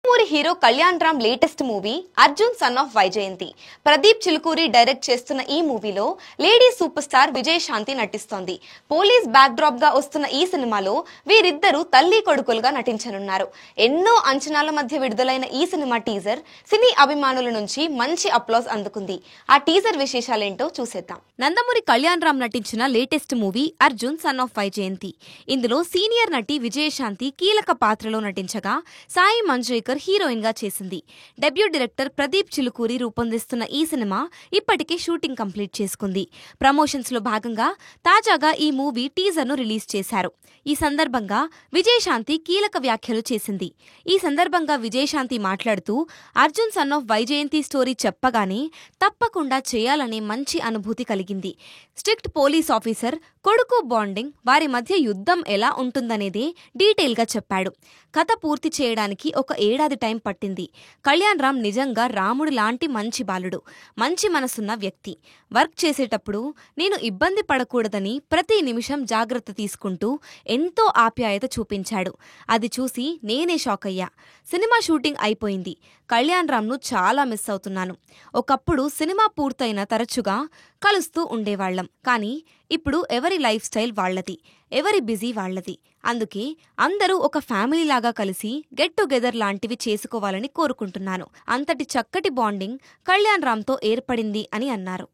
Nandamuri hero Kalyan Ram latest movie Arjun son of Vyjayanthi. Pradeep Chilukuri direct చేస్తున్న ఈ మూవీలో లేడీ సూపర్ స్టార్ విజయశాంతి నటిస్తోంది. పోలీస్ బ్యాక్ డ్రాప్ గా వస్తున్న ఈ సినిమాలో వీరిద్దరూ తల్లి కొడుకులుగా నటించనున్నారు. ఎన్నో అంచనాల మధ్య విడుదలైన ఈ సినిమా టీజర్ సినీ అభిమానుల నుంచి మంచి అప్లాజ్ అందుకుంది. ఆ టీజర్ విశేషాలేంటో చూసేద్దాం. నందమూరి కళ్యాణ్ రామ్ నటించిన latest movie Arjun son of Vyjayanthi. ఇందులో సీనియర్ నటి విజయశాంతి కీలక పాత్రలో నటించగా సాయి మంజరేకర్ హీరోయిన్ గా చేసింది. డెబ్యూ డైరెక్టర్ ప్రదీప్ చిలుకూరి రూపొందిస్తున్న ఈ సినిమా ఇప్పటికే షూటింగ్ కంప్లీట్ చేసుకుంది. ప్రమోషన్స్ లో భాగంగా తాజాగా ఈ మూవీ టీజర్ ను రిలీజ్ చేశారు. ఈ సందర్భంగా విజయశాంతి కీలక వ్యాఖ్యలు చేసింది. ఈ సందర్భంగా విజయశాంతి మాట్లాడుతూ Arjun son of Vyjayanthi story చెప్పగానే తప్పకుండా చేయాలనే మంచి అనుభూతి కలిగింది. స్ట్రిక్ట్ పోలీస్ ఆఫీసర్ కొడుకు బాండింగ్, వారి మధ్య యుద్ధం ఎలా ఉంటుందనేదే డీటెయిల్ గా చెప్పాడు. కథ పూర్తి చేయడానికి ఒక ఏడాది టైం పట్టింది. కళ్యాణ్ రామ్ నిజంగా రాముడు లాంటి మంచి బాలుడు, మంచి మనసున్న వ్యక్తి. వర్క్ చేసేటప్పుడు నేను ఇబ్బంది పడకూడదని ప్రతి నిమిషం జాగ్రత్త తీసుకుంటూ ఎంతో ఆప్యాయత చూపించాడు. అది చూసి నేనే షాక్ అయ్యా. సినిమా షూటింగ్ అయిపోయింది. కళ్యాణ్ రామ్ను చాలా మిస్ అవుతున్నాను. ఒకప్పుడు సినిమా పూర్తయిన తరచుగా కలుస్తూ ఉండేవాళ్లం. కానీ ఇప్పుడు ఎవరి లైఫ్ స్టైల్ వాళ్లది, ఎవరి బిజీ వాళ్లది. అందుకే అందరూ ఒక ఫ్యామిలీ లాగా కలిసి గెట్ టుగెదర్ లాంటివి చేసుకోవాలని కోరుకుంటున్నాను. అంతటి చక్కటి బాండింగ్ కళ్యాణ్ రామ్తో ఏర్పడింది అని అన్నారు.